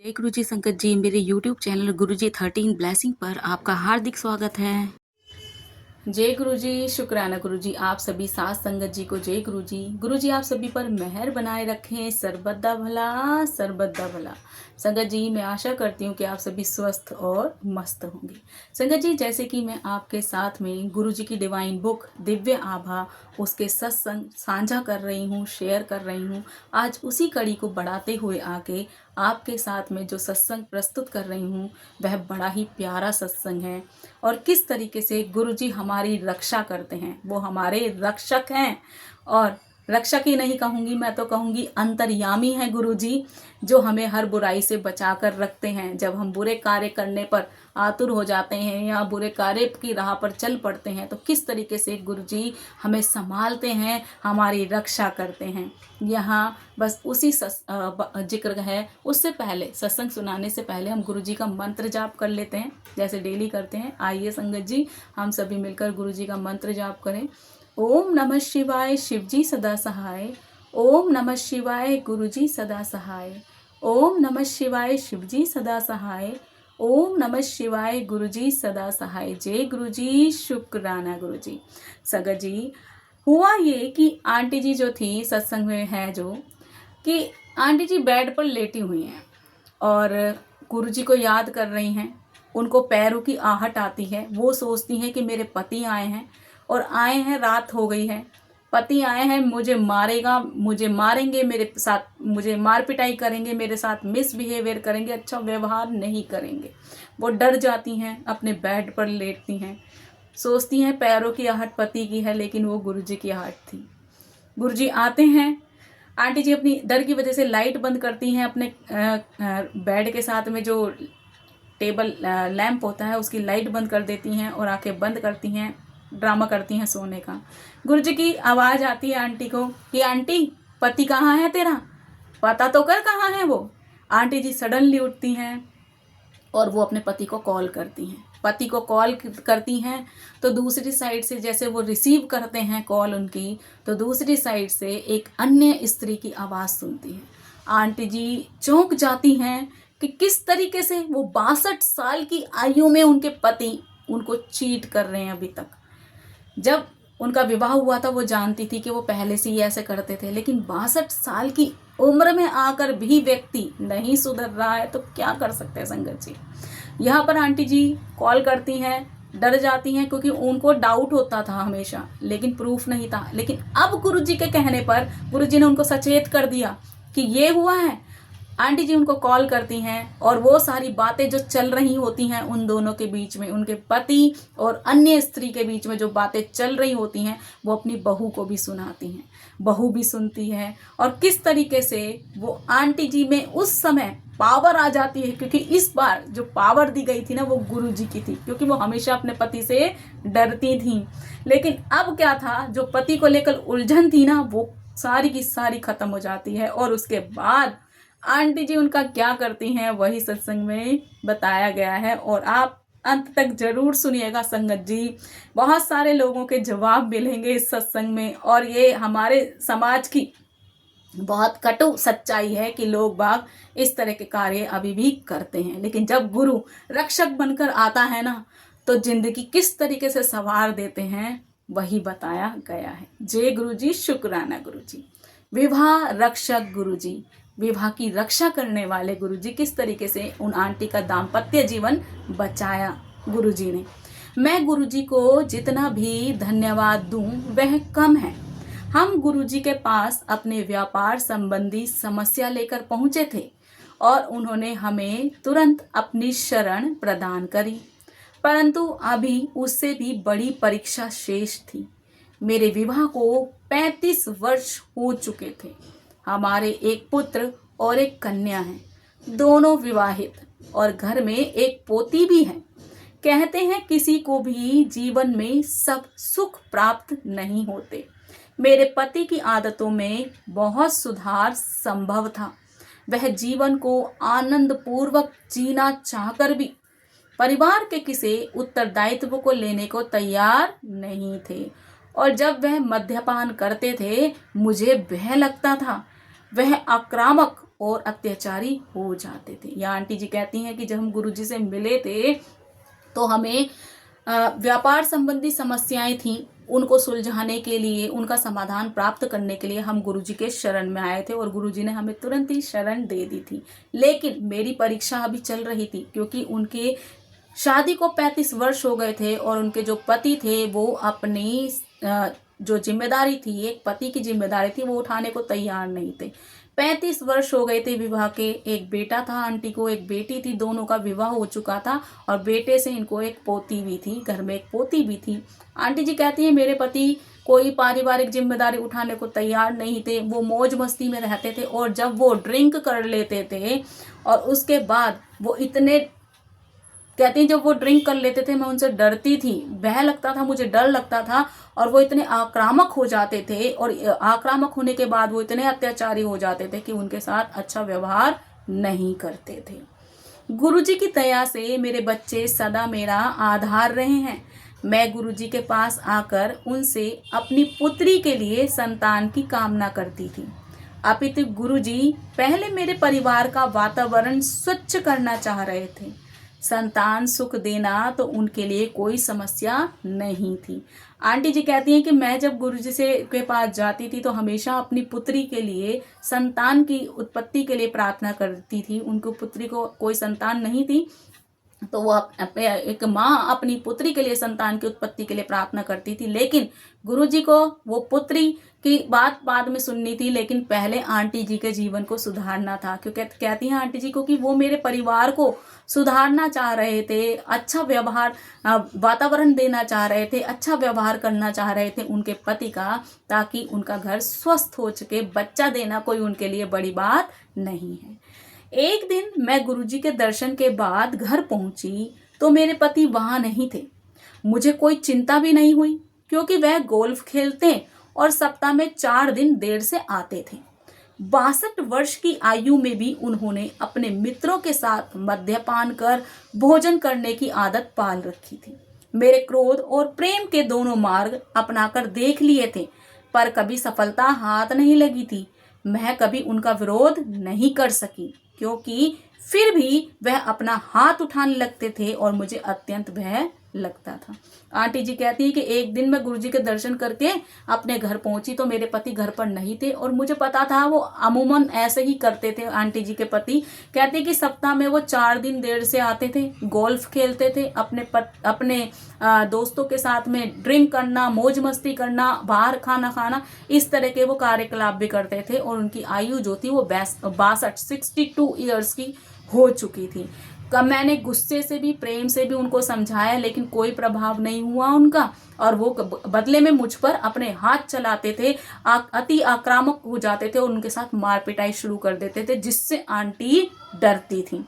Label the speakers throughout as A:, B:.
A: जय गुरु जी संगत जी, मेरे यूट्यूब चैनल गुरु जी 13 ब्लेसिंग पर आपका हार्दिक स्वागत है। जय गुरु जी, शुक्राना गुरु जी, आप सभी साथ संगत जी को जय गुरु जी आप सभी पर मेहर बनाए रखें, सर्वदा भला सर्वदा भला। संगत जी मैं आशा करती हूँ कि आप सभी स्वस्थ और मस्त होंगे। संगत जी जैसे कि मैं आपके साथ में गुरु जी की डिवाइन बुक दिव्य आभा उसके सत्संग साझा कर रही हूँ, शेयर कर रही हूँ। आज उसी कड़ी को बढ़ाते हुए आके आपके साथ में जो सत्संग प्रस्तुत कर रही हूँ वह बड़ा ही प्यारा सत्संग है। और किस तरीके से गुरु जी हमारी रक्षा करते हैं, वो हमारे रक्षक हैं। और रक्षक ही नहीं कहूँगी, मैं तो कहूँगी अंतर्यामी हैं गुरु जी, जो हमें हर बुराई से बचा कर रखते हैं। जब हम बुरे कार्य करने पर आतुर हो जाते हैं या बुरे कार्य की राह पर चल पड़ते हैं तो किस तरीके से गुरु जी हमें संभालते हैं, हमारी रक्षा करते हैं। यहाँ बस उसी जिक्र है। उससे पहले सत्संग सुनाने से पहले हम गुरु जी का मंत्र जाप कर लेते हैं, जैसे डेली करते हैं। आइए संगत जी हम सभी मिलकर गुरु जी का मंत्र जाप करें। ओम नमः शिवाय, शिव जी सदा सहाय। ओम नमः शिवाय, गुरु जी सदा सहाय। ओम नमः शिवाय, शिव जी सदा सहाय। ओम नमः शिवाय, गुरु जी सदा सहाय। जय गुरु जी, शुक्राना गुरु जी। संगत जी हुआ ये कि आंटी जी जो थी सत्संग में है जो, कि आंटी जी बेड पर लेटी हुई हैं और गुरु जी को याद कर रही हैं। उनको पैरों की आहट आती है। वो सोचती हैं कि मेरे पति आए हैं और आए हैं, रात हो गई है, पति आए हैं, मुझे मारेगा, मुझे मारेंगे, मेरे साथ मुझे मार पिटाई करेंगे, मेरे साथ मिसबिहेवियर करेंगे, अच्छा व्यवहार नहीं करेंगे। वो डर जाती हैं, अपने बेड पर लेटती हैं, सोचती हैं पैरों की आहट पति की है, लेकिन वो गुरु जी की आहट थी। गुरु जी आते हैं। आंटी जी अपनी डर की वजह से लाइट बंद करती हैं, अपने बेड के साथ में जो टेबल लैंप होता है उसकी लाइट बंद कर देती हैं और आंखें बंद करती हैं, ड्रामा करती हैं सोने का। गुरु जी की आवाज़ आती है आंटी को कि आंटी पति कहाँ है तेरा, पता तो कर कहाँ है वो। आंटी जी सडनली उठती हैं और वो अपने पति को कॉल करती हैं। पति को कॉल करती हैं तो दूसरी साइड से जैसे वो रिसीव करते हैं कॉल उनकी, तो दूसरी साइड से एक अन्य स्त्री की आवाज़ सुनती हैं। आंटी जी चौंक जाती हैं कि किस तरीके से वो 62 साल की आयु में उनके पति उनको चीट कर रहे हैं। अभी तक जब उनका विवाह हुआ था वो जानती थी कि वो पहले से ही ऐसे करते थे, लेकिन 62 साल की उम्र में आकर भी व्यक्ति नहीं सुधर रहा है तो क्या कर सकते हैं संगत जी। यहाँ पर आंटी जी कॉल करती हैं, डर जाती हैं क्योंकि उनको डाउट होता था हमेशा, लेकिन प्रूफ नहीं था। लेकिन अब गुरु जी के कहने पर गुरु जी ने उनको सचेत कर दिया कि ये हुआ है। आंटी जी उनको कॉल करती हैं और वो सारी बातें जो चल रही होती हैं उन दोनों के बीच में, उनके पति और अन्य स्त्री के बीच में जो बातें चल रही होती हैं वो अपनी बहू को भी सुनाती हैं। बहू भी सुनती है और किस तरीके से वो आंटी जी में उस समय पावर आ जाती है, क्योंकि इस बार जो पावर दी गई थी ना वो गुरु जी की थी, क्योंकि वो हमेशा अपने पति से डरती थी। लेकिन अब क्या था, जो पति को लेकर उलझन थी ना वो सारी की सारी खत्म हो जाती है। और उसके बाद आंटी जी उनका क्या करती हैं वही सत्संग में बताया गया है और आप अंत तक जरूर सुनिएगा संगत जी। बहुत सारे लोगों के जवाब मिलेंगे इस सत्संग में और ये हमारे समाज की बहुत कटु सच्चाई है कि लोग बाग इस तरह के कार्य अभी भी करते हैं। लेकिन जब गुरु रक्षक बनकर आता है ना तो जिंदगी किस तरीके से संवार देते हैं वही बताया गया है। जय गुरु जी, शुक्राना गुरु जी। विवाह रक्षक गुरु जी, विवाह की रक्षा करने वाले गुरु जी, किस तरीके से उन आंटी का दाम्पत्य जीवन बचाया गुरु जी ने। मैं गुरु जी को जितना भी धन्यवाद दूं वह कम है। हम गुरु जी के पास अपने व्यापार संबंधी समस्या लेकर पहुंचे थे और उन्होंने हमें तुरंत अपनी शरण प्रदान करी, परंतु अभी उससे भी बड़ी परीक्षा शेष थी। मेरे विवाह को 35 वर्ष हो चुके थे। हमारे एक पुत्र और एक कन्या है, दोनों विवाहित, और घर में एक पोती भी है। कहते हैं किसी को भी जीवन में सब सुख प्राप्त नहीं होते। मेरे पति की आदतों में बहुत सुधार संभव था। वह जीवन को आनंद पूर्वक जीना चाहकर भी परिवार के किसी उत्तरदायित्व को लेने को तैयार नहीं थे। और जब वह मद्यपान करते थे मुझे वह लगता था वह आक्रामक और अत्याचारी हो जाते थे। या आंटी जी कहती हैं कि जब हम गुरुजी से मिले थे तो हमें व्यापार संबंधी समस्याएं थी, उनको सुलझाने के लिए, उनका समाधान प्राप्त करने के लिए हम गुरुजी के शरण में आए थे और गुरुजी ने हमें तुरंत ही शरण दे दी थी। लेकिन मेरी परीक्षा अभी चल रही थी क्योंकि उनके शादी को 35 वर्ष हो गए थे और उनके जो पति थे वो अपनी जो जिम्मेदारी थी, एक पति की जिम्मेदारी थी, वो उठाने को तैयार नहीं थे। 35 वर्ष हो गए थे विवाह के। एक बेटा था आंटी को, एक बेटी थी, दोनों का विवाह हो चुका था और बेटे से इनको एक पोती भी थी, घर में एक पोती भी थी। आंटी जी कहती है मेरे पति कोई पारिवारिक जिम्मेदारी उठाने को तैयार नहीं थे, वो मौज मस्ती में रहते थे और जब वो ड्रिंक कर लेते थे और उसके बाद वो इतने, कहती हैं जब वो ड्रिंक कर लेते थे मैं उनसे डरती थी, भय लगता था, मुझे डर लगता था और वो इतने आक्रामक हो जाते थे और आक्रामक होने के बाद वो इतने अत्याचारी हो जाते थे कि उनके साथ अच्छा व्यवहार नहीं करते थे। गुरुजी की दया से मेरे बच्चे सदा मेरा आधार रहे हैं। मैं गुरुजी के पास आकर उनसे अपनी पुत्री के लिए संतान की कामना करती थी। अपितु गुरुजी पहले मेरे परिवार का वातावरण स्वच्छ करना चाह रहे थे। संतान सुख देना तो उनके लिए कोई समस्या नहीं थी। आंटी जी कहती हैं कि मैं जब गुरुजी से के पास जाती थी तो हमेशा अपनी पुत्री के लिए, संतान की उत्पत्ति के लिए प्रार्थना करती थी। उनको पुत्री को कोई संतान नहीं थी तो वो एक माँ अपनी पुत्री के लिए संतान की उत्पत्ति के लिए प्रार्थना करती थी, लेकिन गुरुजी को वो पुत्री की बात बाद में सुननी थी, लेकिन पहले आंटी जी के जीवन को सुधारना था। क्योंकि कहती हैं आंटी जी को कि वो मेरे परिवार को सुधारना चाह रहे थे, अच्छा व्यवहार वातावरण देना चाह रहे थे, अच्छा व्यवहार करना चाह रहे थे उनके पति का, ताकि उनका घर स्वस्थ हो सके। बच्चा देना कोई उनके लिए बड़ी बात नहीं है। एक दिन मैं गुरुजी के दर्शन के बाद घर पहुंची तो मेरे पति वहां नहीं थे। मुझे कोई चिंता भी नहीं हुई क्योंकि वह गोल्फ खेलते और सप्ताह में 4 दिन देर से आते थे। 62 वर्ष की आयु में भी उन्होंने अपने मित्रों के साथ मद्यपान कर भोजन करने की आदत पाल रखी थी। मेरे क्रोध और प्रेम के दोनों मार्ग अपनाकर देख लिए थे, पर कभी सफलता हाथ नहीं लगी थी। मैं कभी उनका विरोध नहीं कर सकी क्योंकि फिर भी वह अपना हाथ उठाने लगते थे और मुझे अत्यंत भय लगता था। आंटी जी कहती है कि एक दिन मैं गुरुजी के दर्शन करके अपने घर पहुंची तो मेरे पति घर पर नहीं थे और मुझे पता था वो अमूमन ऐसे ही करते थे। आंटी जी के पति कहते कि सप्ताह में वो 4 दिन देर से आते थे, गोल्फ खेलते थे, अपने दोस्तों के साथ में ड्रिंक करना, मौज मस्ती करना, बाहर खाना खाना, इस तरह के वो कार्यकलाप भी करते थे और उनकी आयु जो थी वो 62 ईयर्स की हो चुकी थी। कब मैंने गुस्से से भी प्रेम से भी उनको समझाया लेकिन कोई प्रभाव नहीं हुआ उनका और वो बदले में मुझ पर अपने हाथ चलाते थे, अति आक्रामक हो जाते थे और उनके साथ मार पिटाई शुरू कर देते थे, जिससे आंटी डरती थी।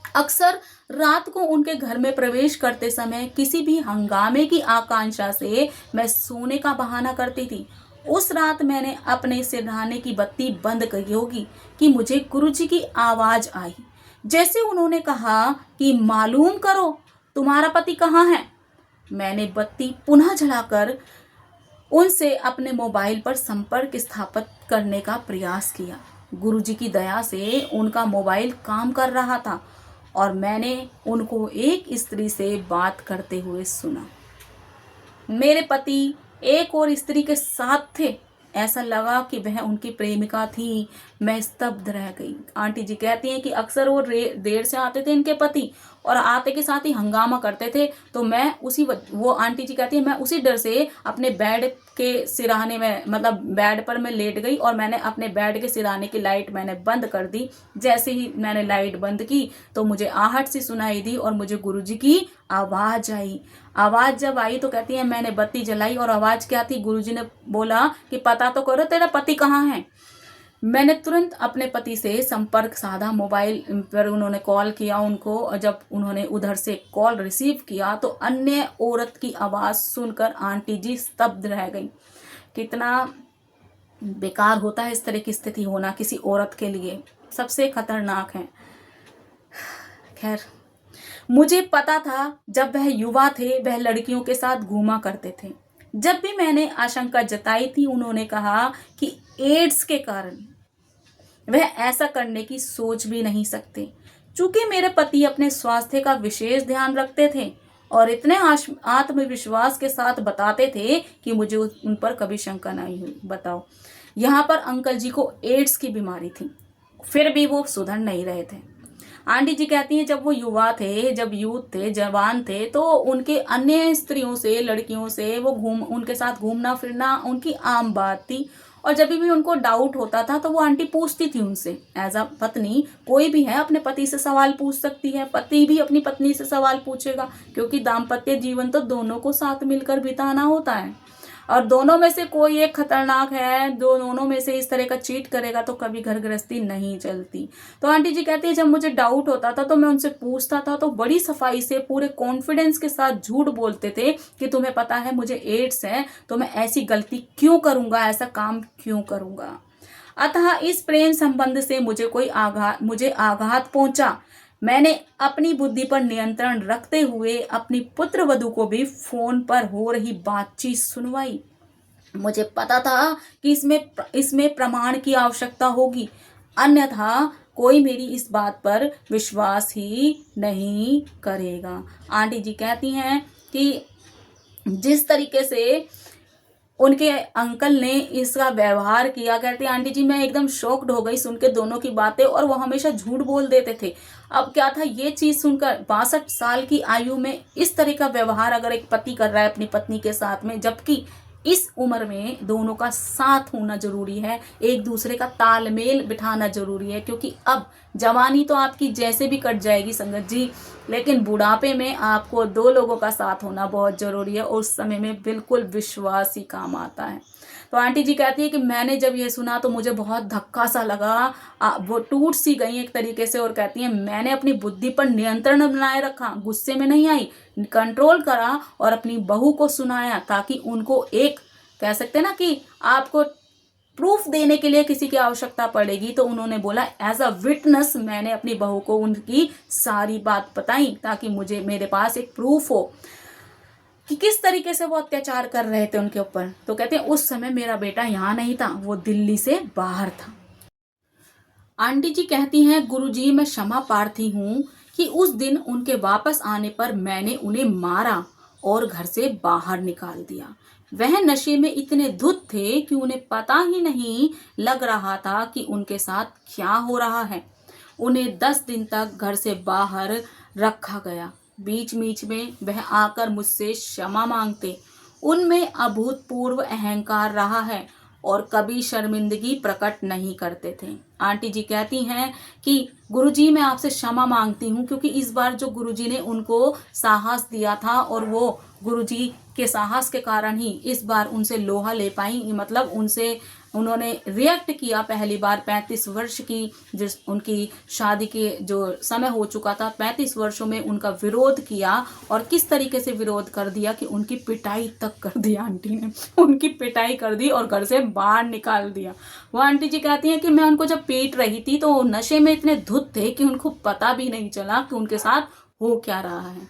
A: अक्सर रात को उनके घर में प्रवेश करते समय किसी भी हंगामे की आकांक्षा से मैं सोने का बहाना करती थी। उस रात मैंने अपने सिरहाने की बत्ती बंद की होगी कि मुझे गुरुजी की आवाज आई। जैसे उन्होंने कहा कि मालूम करो तुम्हारा पति कहाँ है। मैंने बत्ती पुनः जलाकर उनसे अपने मोबाइल पर संपर्क स्थापित करने का प्रयास किया। गुरुजी की दया से उनका मोबाइल काम कर रहा था और मैंने उनको एक स्त्री से बात करते हुए सुना। मेरे पति एक और स्त्री के साथ थे। ऐसा लगा कि वह उनकी प्रेमिका थी। मैं स्तब्ध रह गई। आंटी जी कहती हैं कि अक्सर वो देर से आते थे इनके पति और आते के साथ ही हंगामा करते थे, तो मैं वो आंटी जी कहती है मैं उसी डर से अपने बेड के सिरहाने में, मतलब बेड पर मैं लेट गई और मैंने अपने बेड के सिरहाने की लाइट मैंने बंद कर दी। जैसे ही मैंने लाइट बंद की तो मुझे आहट सी सुनाई दी और मुझे गुरुजी की आवाज आई। आवाज जब आई तो कहती है मैंने बत्ती जलाई और आवाज क्या थी, गुरुजी ने बोला कि पता तो करो तेरा पति कहाँ है। मैंने तुरंत अपने पति से संपर्क साधा। मोबाइल पर उन्होंने कॉल किया उनको और जब उन्होंने उधर से कॉल रिसीव किया तो अन्य औरत की आवाज़ सुनकर आंटी जी स्तब्ध रह गई। कितना बेकार होता है इस तरह की स्थिति होना किसी औरत के लिए, सबसे खतरनाक है। खैर, मुझे पता था जब वह युवा थे वह लड़कियों के साथ घूमा करते थे। जब भी मैंने आशंका जताई थी उन्होंने कहा कि एड्स के कारण वह ऐसा करने की सोच भी नहीं सकते। चूंकि मेरे पति अपने स्वास्थ्य का विशेष ध्यान रखते थे और इतने आत्मविश्वास के साथ बताते थे कि मुझे उन पर कभी शंका नहीं हुई। बताओ, यहाँ पर अंकल जी को एड्स की बीमारी थी, फिर भी वो सुधर नहीं रहे थे। आंटी जी कहती हैं जब वो युवा थे, जब यूथ थे, जवान थे, तो उनके अन्य स्त्रियों से, लड़कियों से वो उनके साथ घूमना फिरना उनकी आम बात थी। और जब भी उनको डाउट होता था तो वो आंटी पूछती थी उनसे। एज अ पत्नी कोई भी है अपने पति से सवाल पूछ सकती है, पति भी अपनी पत्नी से सवाल पूछेगा, क्योंकि दाम्पत्य जीवन तो दोनों को साथ मिलकर बिताना होता है। और दोनों में से कोई एक खतरनाक है, दोनों में से इस तरह का चीट करेगा तो कभी घर गृहस्थी नहीं चलती। तो आंटी जी कहती है जब मुझे डाउट होता था तो मैं उनसे पूछता था, तो बड़ी सफाई से पूरे कॉन्फिडेंस के साथ झूठ बोलते थे कि तुम्हें पता है मुझे एड्स है, तो मैं ऐसी गलती क्यों करूंगा, ऐसा काम क्यों करूंगा। अतः इस प्रेम संबंध से मुझे आघात पहुंचा। मैंने अपनी बुद्धि पर नियंत्रण रखते हुए अपनी पुत्र वधू को भी फोन पर हो रही बातचीत सुनवाई। मुझे पता था कि इसमें प्रमाण की आवश्यकता होगी, अन्यथा कोई मेरी इस बात पर विश्वास ही नहीं करेगा। आंटी जी कहती हैं कि जिस तरीके से उनके अंकल ने इसका व्यवहार किया, कहते आंटी जी मैं एकदम शॉक्ड हो गई सुन के दोनों की बातें, और वो हमेशा झूठ बोल देते थे। अब क्या था ये चीज सुनकर, 62 साल की आयु में इस तरह का व्यवहार अगर एक पति कर रहा है अपनी पत्नी के साथ में, जबकि इस उम्र में दोनों का साथ होना जरूरी है, एक दूसरे का तालमेल बिठाना जरूरी है, क्योंकि अब जवानी तो आपकी जैसे भी कट जाएगी संगत जी, लेकिन बुढ़ापे में आपको दो लोगों का साथ होना बहुत जरूरी है, और उस समय में बिल्कुल विश्वास ही काम आता है। तो आंटी जी कहती है कि मैंने जब ये सुना तो मुझे बहुत धक्का सा लगा, वो टूट सी गई एक तरीके से, और कहती है मैंने अपनी बुद्धि पर नियंत्रण बनाए रखा, गुस्से में नहीं आई, कंट्रोल करा और अपनी बहू को सुनाया, ताकि उनको एक कह सकते हैं ना कि आपको प्रूफ देने के लिए किसी की आवश्यकता पड़ेगी, तो उन्होंने बोला एज अ विटनेस मैंने अपनी बहू को उनकी सारी बात बताई, ताकि मुझे मेरे पास एक प्रूफ हो कि किस तरीके से वो अत्याचार कर रहे थे उनके ऊपर। तो कहते हैं उस समय मेरा बेटा यहाँ नहीं था, वो दिल्ली से बाहर था। आंटी जी कहती हैं गुरुजी मैं क्षमा प्रार्थी हूँ कि उस दिन उनके वापस आने पर मैंने उन्हें मारा और घर से बाहर निकाल दिया। वह नशे में इतने धुत थे कि उन्हें पता ही नहीं लग रहा था कि उनके साथ क्या हो रहा है। उन्हें 10 दिन तक घर से बाहर रखा गया। बीच बीच में वह आकर मुझसे क्षमा मांगते। उनमें अभूतपूर्व अहंकार रहा है और कभी शर्मिंदगी प्रकट नहीं करते थे। आंटी जी कहती हैं कि गुरुजी मैं आपसे क्षमा मांगती हूँ, क्योंकि इस बार जो गुरुजी ने उनको साहस दिया था, और वो गुरुजी के साहस के कारण ही इस बार उनसे लोहा ले पाई, मतलब उनसे उन्होंने रिएक्ट किया पहली बार। 35 वर्ष की जिस उनकी शादी के जो समय हो चुका था, 35 वर्षों में उनका विरोध किया, और किस तरीके से विरोध कर दिया कि उनकी पिटाई तक कर दी। आंटी ने उनकी पिटाई कर दी और घर से बाहर निकाल दिया। वो आंटी जी कहती हैं कि मैं उनको जब पीट रही थी तो नशे में इतने धुत थे कि उनको पता भी नहीं चला कि उनके साथ हो क्या रहा है।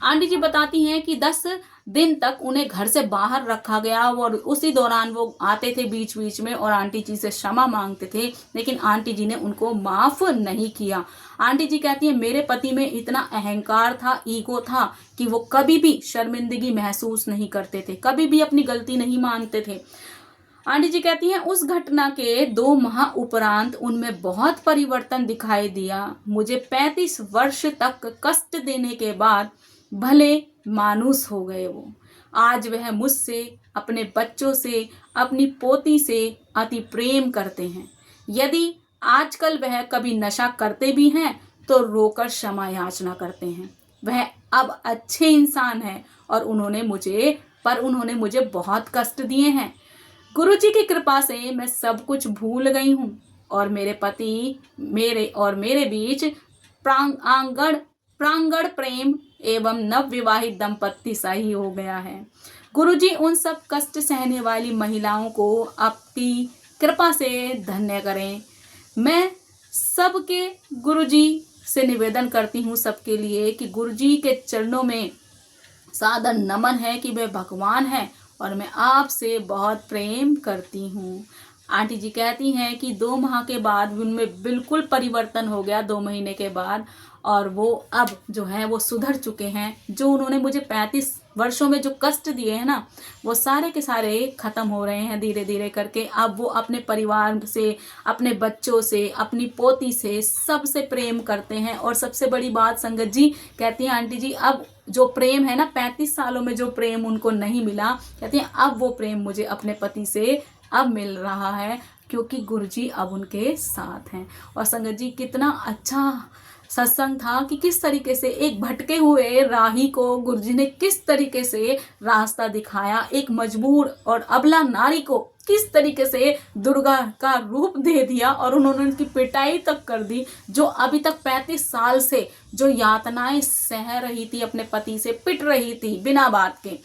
A: आंटी जी बताती हैं कि 10 दिन तक उन्हें घर से बाहर रखा गया, और उसी दौरान वो आते थे बीच बीच में और आंटी जी से क्षमा मांगते थे, लेकिन आंटी जी ने उनको माफ नहीं किया। आंटी जी कहती है मेरे पति में इतना अहंकार था, ईगो था, कि वो कभी भी शर्मिंदगी महसूस नहीं करते थे, कभी भी अपनी गलती नहीं मानते थे। आंटी जी कहती हैं उस घटना के 2 माह उपरांत उनमें बहुत परिवर्तन दिखाई दिया। मुझे 35 वर्ष तक कष्ट देने के बाद भले मानुस हो गए वो। आज वह मुझसे, अपने बच्चों से, अपनी पोती से अति प्रेम करते हैं। यदि आजकल वह कभी नशा करते भी हैं तो रोकर क्षमा याचना करते हैं। वह अब अच्छे इंसान हैं, और उन्होंने मुझे बहुत कष्ट दिए हैं। गुरुजी की कृपा से मैं सब कुछ भूल गई हूँ, और मेरे पति मेरे बीच प्रांगण प्रेम एवं नवविवाहित दंपत्ति सा ही हो गया है। गुरुजी उन सब कष्ट सहने वाली महिलाओं को अपनी कृपा से धन्य करें। मैं सबके गुरुजी से निवेदन करती हूँ सबके लिए कि गुरुजी के चरणों में सादर नमन है कि वे भगवान हैं, और मैं आपसे बहुत प्रेम करती हूँ। आंटी जी कहती हैं कि 2 माह के बाद उनमें बिल्कुल परिवर्तन हो गया, 2 महीने के बाद, और वो अब जो है वो सुधर चुके हैं। जो उन्होंने मुझे 35 वर्षों में जो कष्ट दिए हैं ना, वो सारे के सारे खत्म हो रहे हैं धीरे धीरे करके। अब वो अपने परिवार से, अपने बच्चों से, अपनी पोती से, सबसे प्रेम करते हैं। और सबसे बड़ी बात संगत जी, कहती हैं आंटी जी, अब जो प्रेम है ना, 35 सालों में जो प्रेम उनको नहीं मिला, कहती हैं अब वो प्रेम मुझे अपने पति से अब मिल रहा है, क्योंकि गुरुजी अब उनके साथ हैं। और संगत जी, कितना अच्छा सत्संग था कि किस तरीके से एक भटके हुए राही को गुरुजी ने किस तरीके से रास्ता दिखाया, एक मजबूर और अबला नारी को किस तरीके से दुर्गा का रूप दे दिया, और उन्होंने उनकी पिटाई तक कर दी। जो अभी तक 35 साल से जो यातनाएं सह रही थी, अपने पति से पिट रही थी बिना बात के।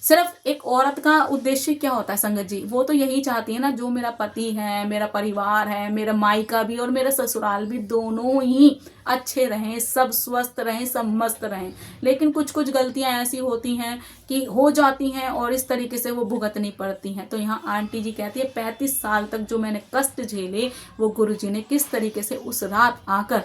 A: सिर्फ एक औरत का उद्देश्य क्या होता है संगत जी, वो तो यही चाहती है ना, जो मेरा पति है, मेरा परिवार है, मेरा मायका भी और मेरा ससुराल भी, दोनों ही अच्छे रहें, सब स्वस्थ रहें, सब मस्त रहें। लेकिन कुछ कुछ गलतियां ऐसी होती हैं कि हो जाती हैं और इस तरीके से वो भुगतनी पड़ती हैं। तो यहाँ आंटी जी कहती है 35 साल तक जो मैंने कष्ट झेले, वो गुरुजी ने किस तरीके से उस रात आकर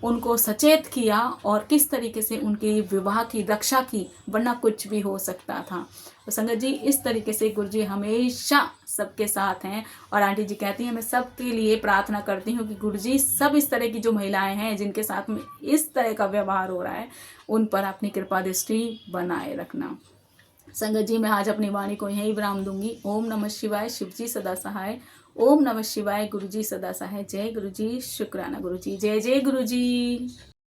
A: उनको सचेत किया और किस तरीके से उनके विवाह की रक्षा की, वरना कुछ भी हो सकता था। तो संगत जी, इस तरीके से गुरुजी हमेशा सबके साथ हैं। और आंटी जी कहती हैं, मैं सबके लिए प्रार्थना करती हूँ कि गुरुजी सब इस तरह की जो महिलाएं हैं जिनके साथ में इस तरह का व्यवहार हो रहा है, उन पर अपनी कृपा दृष्टि बनाए रखना। संगत जी, मैं आज अपनी वाणी को यहीं विराम दूंगी। ओम नमः शिवाय, शिवजी सदा सहाय। ओम नमः शिवाय, गुरुजी सदा सहाय। जय गुरुजी, शुक्राना गुरुजी, जय जय गुरुजी।